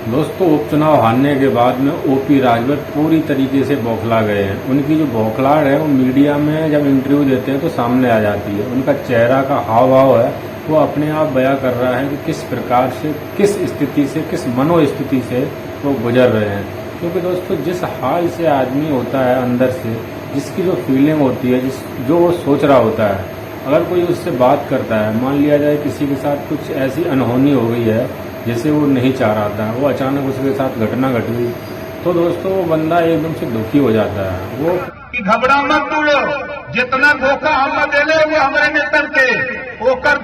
दोस्तों, उपचुनाव हारने के बाद में ओपी राजभर पूरी तरीके से बौखला गए हैं। उनकी जो बौखलाहट है वो मीडिया में जब इंटरव्यू देते हैं तो सामने आ जाती है। उनका चेहरा का हाव भाव है वो अपने आप बयां कर रहा है कि किस प्रकार से, किस स्थिति से, किस मनोस्थिति से वो गुजर रहे हैं। क्योंकि दोस्तों, जिस हाल से आदमी होता है अंदर से, जिसकी जो फीलिंग होती है, जो वो सोच रहा होता है, अगर कोई उससे बात करता है, मान लिया जाए किसी के साथ कुछ ऐसी अनहोनी हो गई है जैसे वो नहीं चाह रहा था, वो अचानक उसके साथ घटना घट गई, तो दोस्तों वो बंदा एकदम से दुखी हो जाता है। वो घबरा मत तू, जितना धोखा हम देले वो हमारे नेतन के ओकर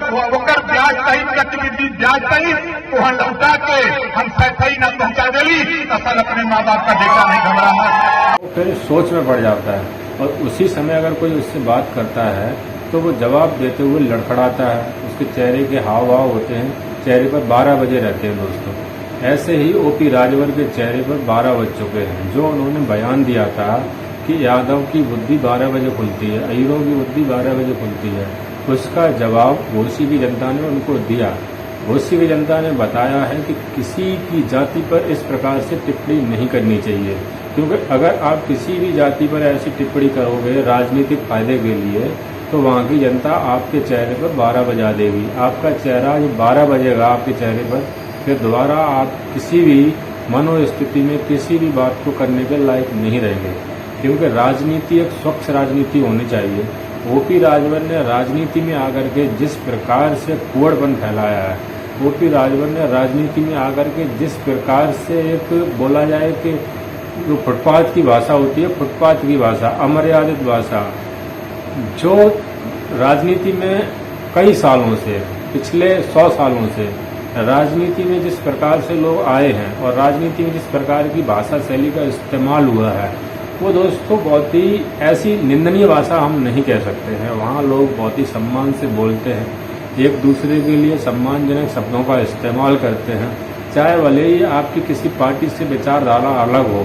ब्याज सहित गतिविधि ब्याज सहित वहाँ लौटा के हम सही न पहुँचा देली, असल अपने माँ बाप का बेटा नहीं घबरा मत। वो फिर सोच में पड़ जाता है और उसी समय अगर कोई उससे बात करता है तो वो जवाब देते हुए लड़खड़ाता है। उसके चेहरे के हाव भाव होते हैं, चेहरे पर 12 बजे रहते हैं दोस्तों। ऐसे ही ओपी राजभर के चेहरे पर 12 बज चुके हैं। जो उन्होंने बयान दिया था कि यादव की बुद्धि 12 बजे खुलती है, अहीरों की बुद्धि 12 बजे खुलती है, उसका जवाब घोसी की जनता ने उनको दिया। घोसी की जनता ने बताया है कि किसी की जाति पर इस प्रकार से टिप्पणी नहीं करनी चाहिए, क्योंकि अगर आप किसी भी जाति पर ऐसी टिप्पणी करोगे राजनीतिक फायदे के लिए तो वहाँ की जनता आपके चेहरे पर 12 बजा देगी। आपका चेहरा जो 12 बजेगा आपके चेहरे पर, फिर दोबारा आप किसी भी मनोस्थिति में किसी भी बात को करने के लायक नहीं रहेंगे। क्योंकि राजनीति एक स्वच्छ राजनीति होनी चाहिए। ओपी राजभर ने राजनीति में आकर के जिस प्रकार से कुड़पन फैलाया है, ओपी राजभर ने राजनीति में आकर के जिस प्रकार से एक बोला जाए कि जो फुटपाथ की भाषा होती है, फुटपाथ की भाषा, अमर्यादित भाषा, जो राजनीति में कई सालों से, पिछले 100 सालों से राजनीति में जिस प्रकार से लोग आए हैं और राजनीति में जिस प्रकार की भाषा शैली का इस्तेमाल हुआ है, वो दोस्तों बहुत ही ऐसी निंदनीय भाषा हम नहीं कह सकते हैं। वहाँ लोग बहुत ही सम्मान से बोलते हैं, एक दूसरे के लिए सम्मानजनक शब्दों का इस्तेमाल करते हैं। चाहे भले ही आपकी किसी पार्टी से विचारधारा अलग हो,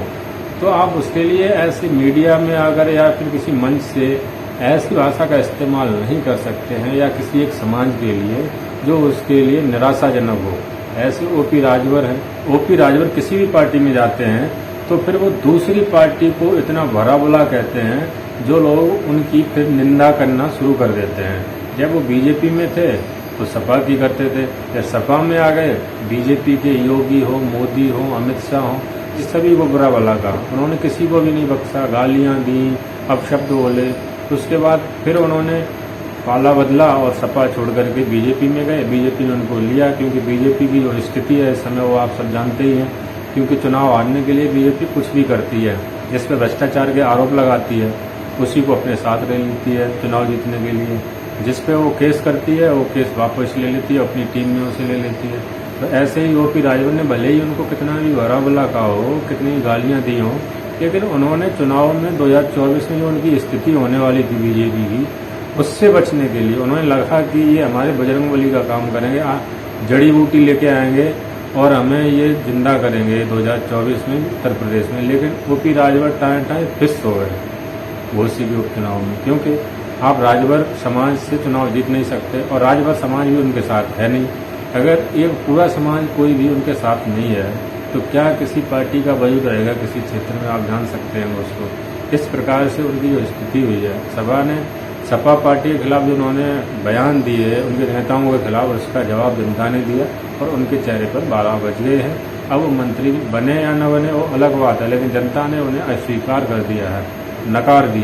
तो आप उसके लिए ऐसे मीडिया में आकर या फिर किसी मंच से ऐसी भाषा का इस्तेमाल नहीं कर सकते हैं, या किसी एक समाज के लिए जो उसके लिए निराशाजनक हो। ऐसे ओपी राजभर हैं। ओपी राजभर किसी भी पार्टी में जाते हैं तो फिर वो दूसरी पार्टी को इतना भला बुरा कहते हैं जो लोग उनकी फिर निंदा करना शुरू कर देते हैं। जब वो बीजेपी में थे तो सपा की करते थे, जब सपा में आ गए, बीजेपी के योगी हो, मोदी हो, अमित शाह हो, इस सभी को बुरा भला कहा। उन्होंने किसी को भी नहीं बख्शा, गालियाँ दी, अपशब्द बोले। उसके बाद फिर उन्होंने पाला बदला और सपा छोड़ करके बीजेपी में गए। बीजेपी ने उनको लिया, क्योंकि बीजेपी की जो स्थिति है इस समय वो आप सब जानते ही हैं। क्योंकि चुनाव हारने के लिए बीजेपी कुछ भी करती है, जिस पर भ्रष्टाचार के आरोप लगाती है उसी को अपने साथ ले लेती है चुनाव जीतने के लिए। जिस पे वो केस करती है वो केस वापस ले लेती है, अपनी टीम में उसे ले लेती है। तो ऐसे ही ओपी राजभर ने भले ही उनको कितना भी भरा बुला कहा हो, कितनी गालियाँ दी हों, लेकिन उन्होंने चुनाव में 2024 में जो उनकी स्थिति होने वाली थी बीजेपी की, उससे बचने के लिए उन्होंने लगा कि ये हमारे बजरंगबली का काम करेंगे, जड़ी बूटी लेके आएंगे और हमें ये जिंदा करेंगे 2024 में उत्तर प्रदेश में। लेकिन ओपी राजभर टाएं फिस हो गए घोसी के उपचुनाव में, क्योंकि आप राजभर समाज से चुनाव जीत नहीं सकते और राजभर समाज भी उनके साथ है नहीं। अगर एक पूरा समाज कोई भी उनके साथ नहीं है तो क्या किसी पार्टी का वजूद रहेगा किसी क्षेत्र में, आप जान सकते हैं दोस्तों। इस प्रकार से उनकी जो स्थिति हुई है, सपा पार्टी के खिलाफ जो उन्होंने बयान दिए उनके नेताओं के खिलाफ, उसका जवाब जनता ने दिया और उनके चेहरे पर 12 बज गए हैं। अब वो मंत्री बने या न बने वो अलग बात है, लेकिन जनता ने उन्हें अस्वीकार कर दिया है, नकार दिया।